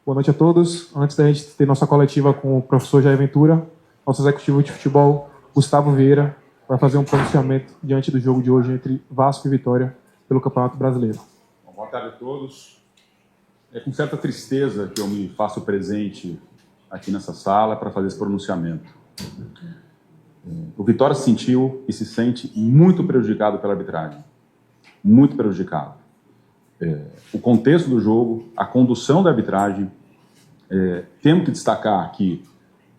Boa noite a todos. Antes da gente ter nossa coletiva com o professor Jair Ventura, nosso executivo de futebol, Gustavo Vieira, vai fazer um pronunciamento diante do jogo de hoje entre Vasco e Vitória pelo Campeonato Brasileiro. Boa tarde a todos. É com certa tristeza que eu me faço presente aqui nessa sala para fazer esse pronunciamento. O Vitória se sentiu e se sente muito prejudicado pela arbitragem. Muito prejudicado. O contexto do jogo, a condução da arbitragem, temos que destacar que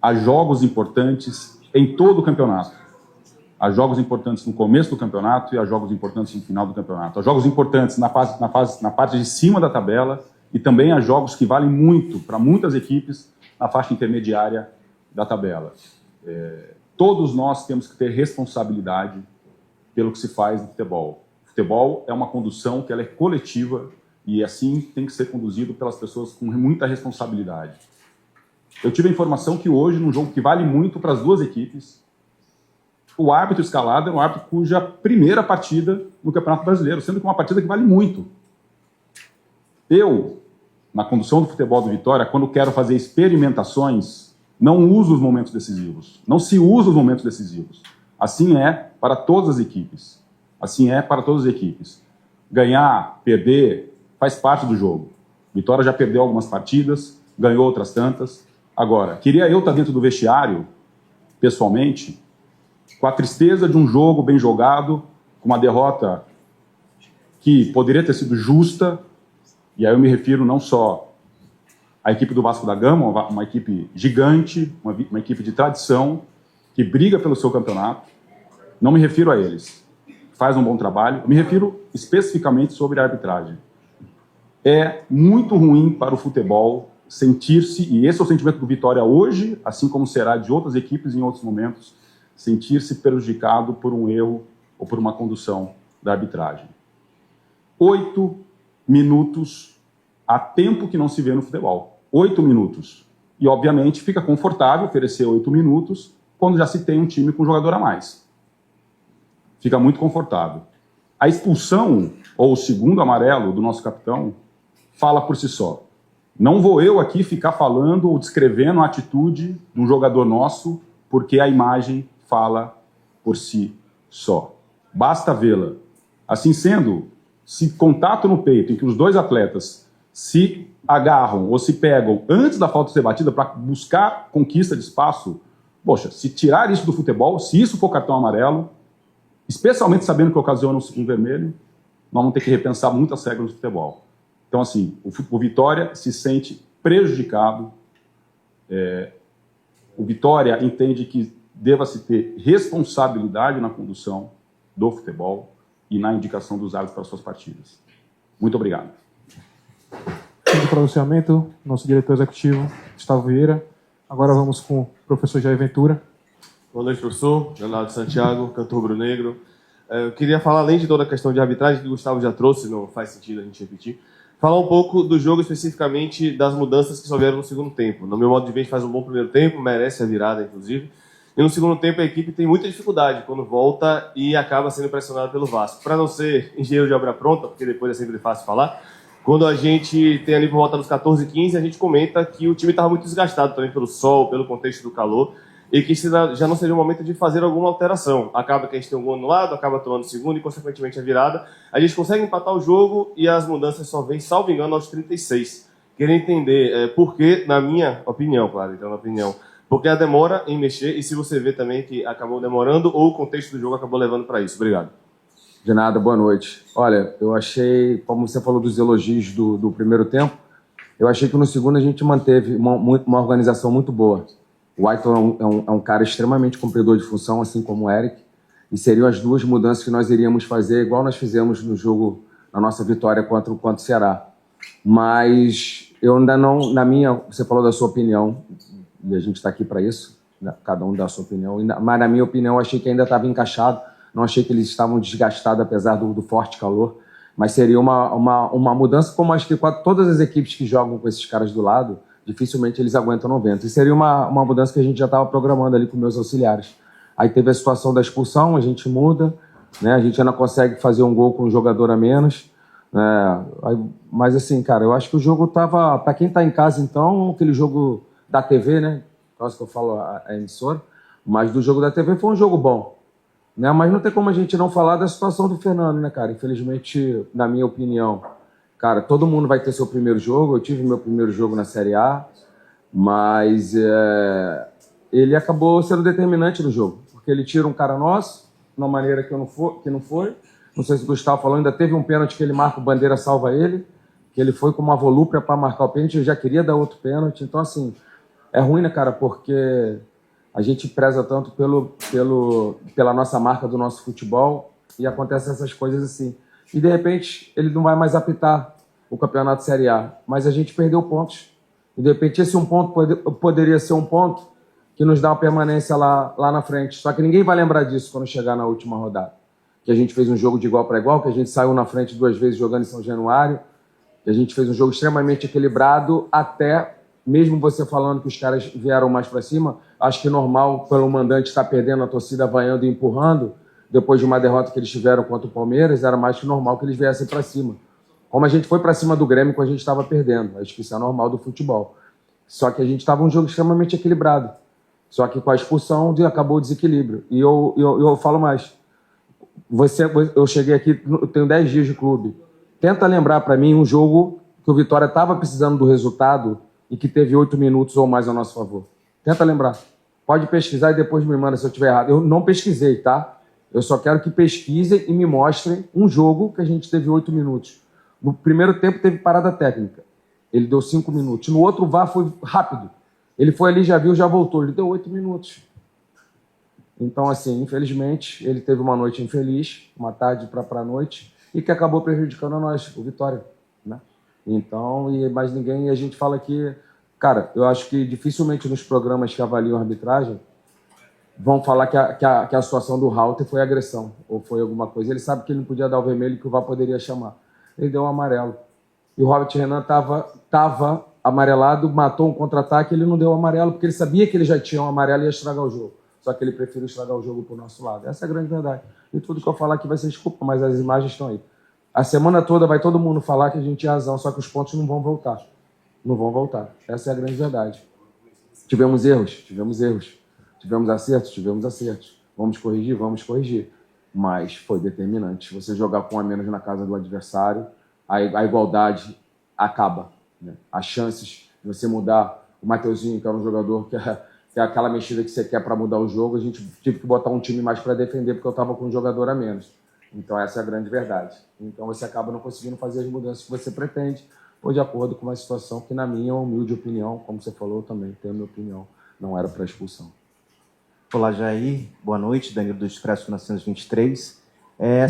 há jogos importantes em todo o campeonato. Há jogos importantes no começo do campeonato e há jogos importantes no final do campeonato. Há jogos importantes na parte de cima da tabela e também há jogos que valem muito para muitas equipes na faixa intermediária da tabela. Todos nós temos que ter responsabilidade pelo que se faz no futebol. O futebol é uma condução que ela é coletiva e assim tem que ser conduzido pelas pessoas com muita responsabilidade. Eu tive a informação que hoje, num jogo que vale muito para as duas equipes, o árbitro escalado é um árbitro cuja primeira partida no Campeonato Brasileiro, sendo que uma partida que vale muito. Eu, na condução do futebol do Vitória, quando quero fazer experimentações, não uso os momentos decisivos. Não se usa os momentos decisivos. Assim é para todas as equipes. Assim é para todas as equipes. Ganhar, perder, faz parte do jogo. Vitória já perdeu algumas partidas, ganhou outras tantas. Agora, queria eu estar dentro do vestiário, pessoalmente, com a tristeza de um jogo bem jogado, com uma derrota que poderia ter sido justa, e aí eu me refiro não só à equipe do Vasco da Gama, uma equipe gigante, uma equipe de tradição, que briga pelo seu campeonato. Não me refiro a eles. Faz um bom trabalho. Eu me refiro especificamente sobre a arbitragem. É muito ruim para o futebol sentir-se, e esse é o sentimento do Vitória hoje, assim como será de outras equipes em outros momentos, sentir-se prejudicado por um erro ou por uma condução da arbitragem. 8 minutos há tempo que não se vê no futebol. 8 minutos. E, obviamente, fica confortável oferecer 8 minutos quando já se tem um time com um jogador a mais. Fica muito confortável. A expulsão, ou o segundo amarelo do nosso capitão, fala por si só. Não vou eu aqui ficar falando ou descrevendo a atitude de um jogador nosso, porque a imagem fala por si só. Basta vê-la. Assim sendo, se contato no peito em que os dois atletas se agarram ou se pegam antes da falta ser batida para buscar conquista de espaço, poxa, se tirar isso do futebol, se isso for cartão amarelo, especialmente sabendo que ocasiona um segundo vermelho, nós vamos ter que repensar muitas regras do futebol. Então, assim, o Vitória se sente prejudicado. O Vitória entende que deva-se ter responsabilidade na condução do futebol e na indicação dos árbitros para suas partidas. Muito obrigado. Fim do pronunciamento, nosso diretor executivo, Gustavo Vieira. Agora vamos com o professor Jair Ventura. Boa noite, professor. Leonardo Santiago, cantor rubro-negro. Eu queria falar, além de toda a questão de arbitragem que o Gustavo já trouxe, não faz sentido a gente repetir, falar um pouco do jogo, especificamente das mudanças que só vieram no segundo tempo. No meu modo de ver, a gente faz um bom primeiro tempo, merece a virada, inclusive. E no segundo tempo, a equipe tem muita dificuldade quando volta e acaba sendo pressionada pelo Vasco. Para não ser engenheiro de obra pronta, porque depois é sempre fácil falar, quando a gente tem ali por volta dos 14, 15, a gente comenta que o time estava muito desgastado também pelo sol, pelo contexto do calor, e que já não seria o momento de fazer alguma alteração. Acaba que a gente tem um gol anulado, acaba tomando o segundo e, consequentemente, a virada. A gente consegue empatar o jogo e as mudanças só vêm, salvo engano, aos 36. Queria entender por que, na minha opinião, claro, então na opinião, porque a demora em mexer e se você vê também que acabou demorando ou o contexto do jogo acabou levando para isso. Obrigado. De nada, boa noite. Olha, eu achei, como você falou dos elogios do primeiro tempo, eu achei que no segundo a gente manteve uma organização muito boa. O Aiton é um cara extremamente cumpridor de função, assim como o Eric, e seriam as duas mudanças que nós iríamos fazer, igual nós fizemos no jogo, na nossa vitória contra o Ceará. Mas eu ainda não, você falou da sua opinião, e a gente está aqui para isso, né? Cada um dá a sua opinião, mas na minha opinião eu achei que ainda estava encaixado, não achei que eles estavam desgastados apesar do forte calor, mas seria uma mudança como acho que todas as equipes que jogam com esses caras do lado, dificilmente eles aguentam 90. E seria uma mudança que a gente já estava programando ali com meus auxiliares. Aí teve a situação da expulsão, a gente muda, né? A gente ainda consegue fazer um gol com um jogador a menos, Mas assim, cara, eu acho que o jogo tava... Para quem tá em casa, então, aquele jogo da TV, né? Quase que eu falo a emissora. Mas do jogo da TV foi um jogo bom. Né? Mas não tem como a gente não falar da situação do Fernando, né, cara? Infelizmente, na minha opinião, cara, todo mundo vai ter seu primeiro jogo. Eu tive meu primeiro jogo na Série A, mas ele acabou sendo determinante no jogo, porque ele tira um cara nosso, de uma maneira que não foi. Não sei se o Gustavo falou, ainda teve um pênalti que ele marca, o Bandeira salva ele, que ele foi com uma volúpia para marcar o pênalti, eu já queria dar outro pênalti. Então, assim, é ruim, né, cara, porque a gente preza tanto pela nossa marca do nosso futebol e acontecem essas coisas assim. E, de repente, ele não vai mais apitar o Campeonato Série A, mas a gente perdeu pontos. E, de repente, esse um ponto poderia ser um ponto que nos dá uma permanência lá na frente. Só que ninguém vai lembrar disso quando chegar na última rodada. Que a gente fez um jogo de igual para igual, que a gente saiu na frente 2 vezes jogando em São Januário, que a gente fez um jogo extremamente equilibrado, até mesmo você falando que os caras vieram mais para cima, acho que normal pelo mandante estar perdendo, a torcida vaiando e empurrando, depois de uma derrota que eles tiveram contra o Palmeiras, era mais que normal que eles viessem para cima. Como a gente foi para cima do Grêmio quando a gente estava perdendo, acho que isso é normal do futebol. Só que a gente estava um jogo extremamente equilibrado. Só que com a expulsão acabou o desequilíbrio. E eu falo mais. Eu cheguei aqui, eu tenho 10 dias de clube. Tenta lembrar para mim um jogo que o Vitória estava precisando do resultado e que teve 8 minutos ou mais a nosso favor. Tenta lembrar. Pode pesquisar e depois me manda se eu estiver errado. Eu não pesquisei, tá? Eu só quero que pesquisem e me mostrem um jogo que a gente teve 8 minutos. No primeiro tempo teve parada técnica. Ele deu 5 minutos. No outro, o VAR foi rápido. Ele foi ali, já viu, já voltou. Ele deu 8 minutos. Então, assim, infelizmente, ele teve uma noite infeliz, uma tarde para a noite, e que acabou prejudicando a nós, o Vitória, né? Então, mais ninguém, a gente fala que, cara, eu acho que dificilmente nos programas que avaliam a arbitragem vão falar que a situação do Rauter foi agressão, ou foi alguma coisa. Ele sabe que ele não podia dar o vermelho, que o VAR poderia chamar. Ele deu um amarelo. E o Robert Renan estava amarelado, matou um contra-ataque, ele não deu o amarelo, porque ele sabia que ele já tinha um amarelo e ia estragar o jogo. Só que ele preferiu estragar o jogo pro nosso lado. Essa é a grande verdade. E tudo que eu falar aqui vai ser desculpa, mas as imagens estão aí. A semana toda vai todo mundo falar que a gente tinha razão, só que os pontos não vão voltar. Não vão voltar. Essa é a grande verdade. Tivemos erros? Tivemos erros. Tivemos acertos? Tivemos acertos. Vamos corrigir? Vamos corrigir. Mas foi determinante. Você jogar com um a menos na casa do adversário, a igualdade acaba, né? As chances de você mudar o Mateuzinho, que era um jogador que é aquela mexida que você quer para mudar o jogo, a gente tive que botar um time mais para defender porque eu estava com um jogador a menos. Então essa é a grande verdade. Então você acaba não conseguindo fazer as mudanças que você pretende, ou de acordo com uma situação que, na minha humilde opinião, como você falou também, tenho a minha opinião, não era para expulsão. Olá, Jair. Boa noite. Danilo do Expresso 1923.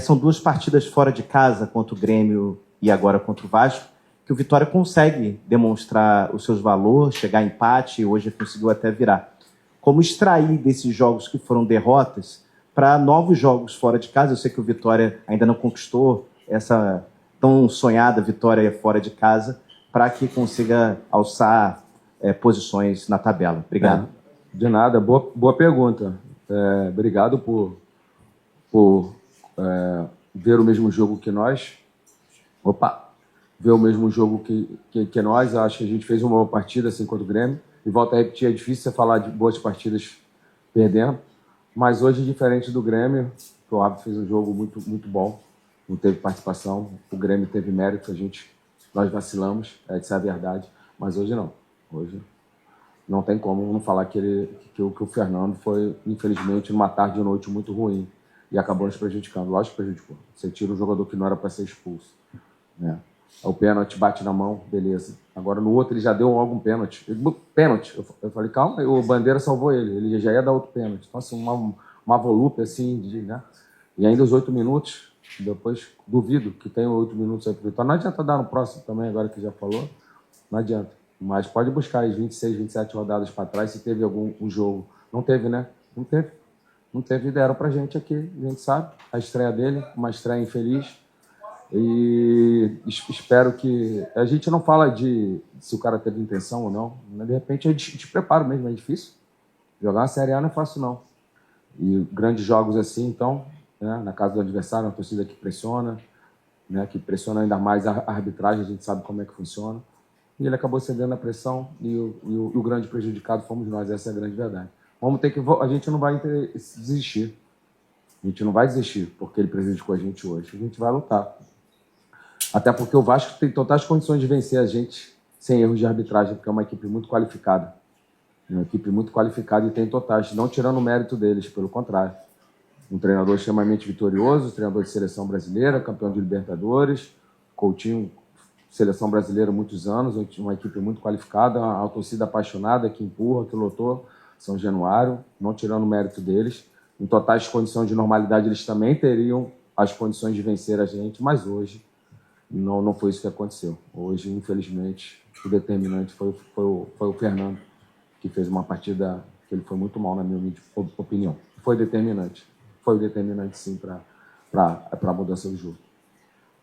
São 2 partidas fora de casa, contra o Grêmio e agora contra o Vasco, que o Vitória consegue demonstrar os seus valores, chegar a empate, e hoje conseguiu até virar. Como extrair desses jogos que foram derrotas para novos jogos fora de casa? Eu sei que o Vitória ainda não conquistou essa tão sonhada vitória fora de casa, para que consiga alçar posições na tabela. Obrigado. De nada, boa pergunta. Obrigado por ver o mesmo jogo que nós. Ver o mesmo jogo que nós. Acho que a gente fez uma boa partida assim contra o Grêmio. E volto a repetir, é difícil você falar de boas partidas perdendo. Mas hoje, diferente do Grêmio, o árbitro fez um jogo muito, muito bom. Não teve participação. O Grêmio teve mérito. Nós vacilamos, essa é a verdade. Mas hoje não. Hoje não tem como não falar que o Fernando foi, infelizmente, numa tarde e noite muito ruim. E acabou nos prejudicando. Lógico que prejudicou. Você tira um jogador que não era para ser expulso, né? O pênalti bate na mão, beleza. Agora no outro ele já deu logo um pênalti. Pênalti. Eu falei, calma, o Bandeira salvou ele. Ele já ia dar outro pênalti. Então, assim, uma volúpia assim, né? E ainda os 8 minutos, depois duvido que tenha 8 minutos aí pro Vitória. Não adianta dar no próximo também, agora que já falou. Não adianta. Mas pode buscar as 26, 27 rodadas para trás se teve algum jogo. Não teve, né? Não teve. Não teve, deram pra gente aqui. A gente sabe. A estreia dele, uma estreia infeliz. E espero que... A gente não fala de se o cara teve intenção ou não. De repente é de preparo mesmo, é difícil. Jogar uma Série A não é fácil, não. E grandes jogos assim, então, né, na casa do adversário, uma torcida que pressiona. né, que pressiona ainda mais a arbitragem, a gente sabe como é que funciona. E ele acabou cedendo a pressão e o grande prejudicado fomos nós, essa é a grande verdade. A gente não vai desistir. A gente não vai desistir porque ele prejudicou a gente hoje. A gente vai lutar. Até porque o Vasco tem totais condições de vencer a gente sem erros de arbitragem, porque é uma equipe muito qualificada. Uma equipe muito qualificada e tem totais, não tirando o mérito deles, pelo contrário. Um treinador extremamente vitorioso, treinador de seleção brasileira, campeão de Libertadores, Coutinho, seleção brasileira há muitos anos, uma equipe muito qualificada, uma torcida apaixonada que empurra, que lotou São Januário, não tirando o mérito deles. Em totais condições de normalidade, eles também teriam as condições de vencer a gente, mas hoje não foi isso que aconteceu. Hoje, infelizmente, o determinante foi o Fernando, que fez uma partida que ele foi muito mal, na minha opinião. Foi determinante, sim, para a mudança do jogo.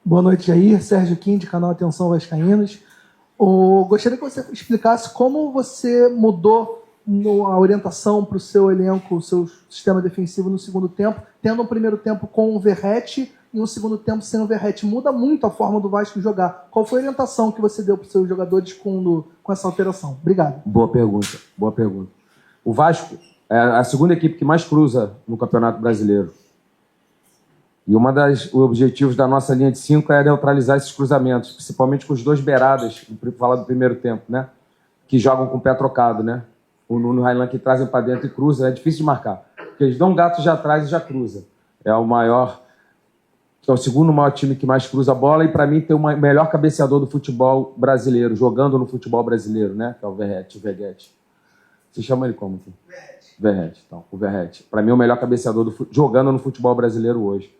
Boa noite, Jair. Sérgio Quinde, canal Atenção Vascaínos. Gostaria que você explicasse como você mudou a orientação para o seu elenco, o seu sistema defensivo no segundo tempo, tendo um primeiro tempo com o Verratti e um segundo tempo sem o Verratti. Muda muito a forma do Vasco jogar. Qual foi a orientação que você deu para os seus jogadores com essa alteração? Obrigado. Boa pergunta. O Vasco é a segunda equipe que mais cruza no Campeonato Brasileiro. E os objetivos da nossa linha de 5 é neutralizar esses cruzamentos, principalmente com os dois beiradas, falar do primeiro tempo, né? Que jogam com o pé trocado, né? O Nuno e o Railan que trazem para dentro e cruzam, é difícil de marcar. Porque eles dão um gato já atrás e já cruza. É o segundo maior time que mais cruza a bola e, para mim, tem o melhor cabeceador do futebol brasileiro, jogando no futebol brasileiro, né? Que é o Verratti. Você chama ele como? Verratti. Então, o Verratti. Para mim, é o melhor cabeceador jogando no futebol brasileiro hoje.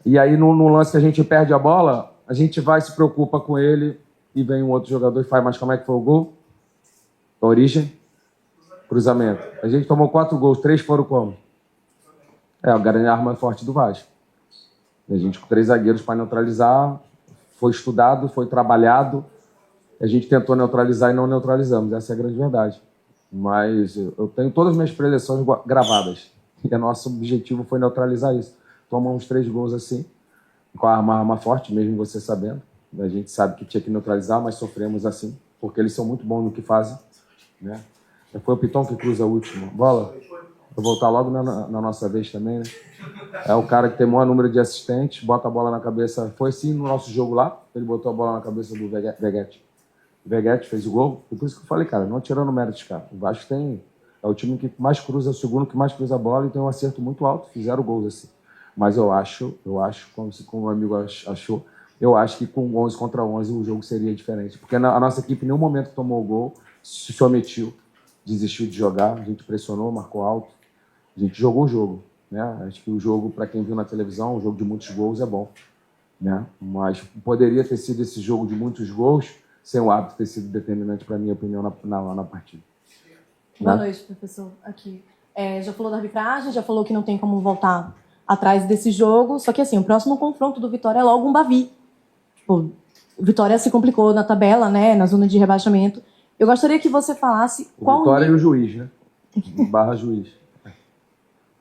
E aí, no lance que a gente perde a bola, a gente vai, se preocupa com ele e vem um outro jogador e faz, mas como é que foi o gol? A origem? Cruzamento. A gente tomou 4 gols, 3 foram como? A grande arma forte do Vasco. A gente com 3 zagueiros para neutralizar, foi estudado, foi trabalhado, a gente tentou neutralizar e não neutralizamos, essa é a grande verdade. Mas eu tenho todas as minhas preleções gravadas e o nosso objetivo foi neutralizar isso. Tomamos 3 gols assim, com a arma forte, mesmo você sabendo. A gente sabe que tinha que neutralizar, mas sofremos assim, porque eles são muito bons no que fazem, né? Foi o Piton que cruza a última bola. Vou voltar logo na nossa vez também, né? É o cara que tem o maior número de assistentes, bota a bola na cabeça. Foi assim no nosso jogo lá, ele botou a bola na cabeça do Verratti. O Verratti fez o gol. E por isso que eu falei, cara, não tirando o mérito, cara. O Vasco é o time que mais cruza, o segundo que mais cruza a bola e tem um acerto muito alto. Fizeram gols assim. Mas eu acho, como o amigo achou, eu acho que com 11 contra 11 o jogo seria diferente. Porque a nossa equipe em nenhum momento tomou o gol, se omitiu, desistiu de jogar, a gente pressionou, marcou alto. A gente jogou o jogo, né? Acho que o jogo, para quem viu na televisão, um jogo de muitos gols é bom, né? Mas poderia ter sido esse jogo de muitos gols sem o árbitro ter sido determinante, para minha opinião, na partida. Boa noite, professor. Aqui. Já falou da arbitragem, já falou que não tem como voltar atrás desse jogo, só que assim, o próximo confronto do Vitória é logo um Bavi. Tipo, o Vitória se complicou na tabela, né? Na zona de rebaixamento. Eu gostaria que você falasse o Vitória e o juiz, né? Barra juiz.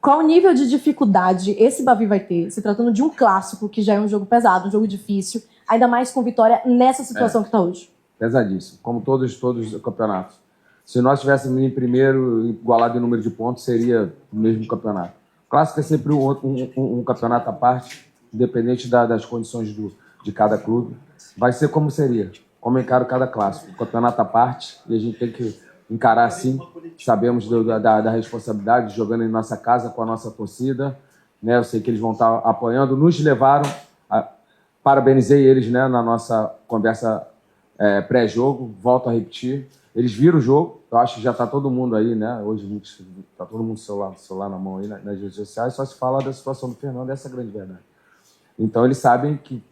Qual o nível de dificuldade esse Bavi vai ter, se tratando de um clássico, que já é um jogo pesado, um jogo difícil, ainda mais com Vitória nessa situação que está hoje? Pesadíssimo, como todos os campeonatos. Se nós estivéssemos em primeiro, igualado em número de pontos, seria o mesmo campeonato. O clássico é sempre um campeonato à parte, independente das condições de cada clube. Vai ser como seria, como encara cada clássico. Um campeonato à parte, e a gente tem que encarar assim. Sabemos da responsabilidade, jogando em nossa casa com a nossa torcida, né? Eu sei que eles vão estar apoiando, nos levaram, parabenizei eles, né, na nossa conversa pré-jogo, volto a repetir, eles viram o jogo, eu acho que já está todo mundo aí, né? Hoje está todo mundo com celular na mão aí nas redes sociais, só se fala da situação do Fernando, essa é a grande verdade. Então eles sabem que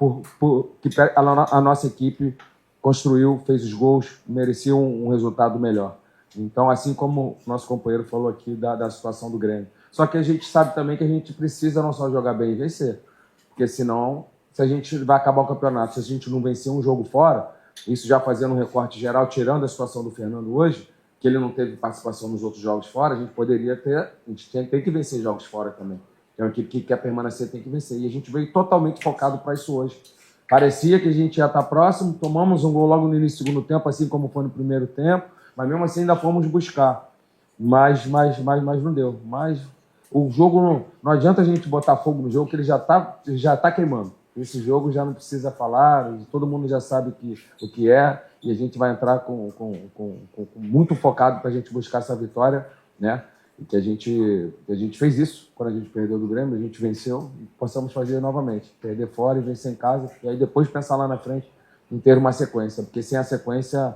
a nossa equipe construiu, fez os gols, merecia um resultado melhor. Então, assim como o nosso companheiro falou aqui da situação do Grêmio. Só que a gente sabe também que a gente precisa não só jogar bem e vencer, porque senão, se a gente vai acabar o campeonato, se a gente não vencer um jogo fora, isso já fazendo um recorte geral, tirando a situação do Fernando hoje, que ele não teve participação nos outros jogos fora, a gente poderia ter, a gente tem que vencer jogos fora também. É uma equipe que quer permanecer, tem que vencer. E a gente veio totalmente focado para isso hoje. Parecia que a gente ia estar próximo, tomamos um gol logo no início do segundo tempo, assim como foi no primeiro tempo, mas mesmo assim ainda fomos buscar. Mas não deu. Mas o jogo, não adianta a gente botar fogo no jogo, que ele já tá queimando. Esse jogo já não precisa falar, todo mundo já sabe o que é, e a gente vai entrar com muito focado para a gente buscar essa vitória, né? E que a gente fez isso quando a gente perdeu do Grêmio, a gente venceu e possamos fazer novamente, perder fora e vencer em casa, e aí depois pensar lá na frente em ter uma sequência, porque sem a sequência,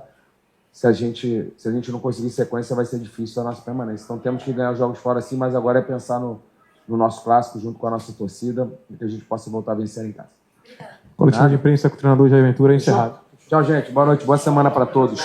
se a gente não conseguir sequência, vai ser difícil a nossa permanência. Então temos que ganhar os jogos fora sim, mas agora é pensar no nosso clássico junto com a nossa torcida, e que a gente possa voltar a vencer em casa. Coletivo de imprensa com o treinador Jair Ventura encerrado. Tchau, gente. Boa noite, boa semana para todos.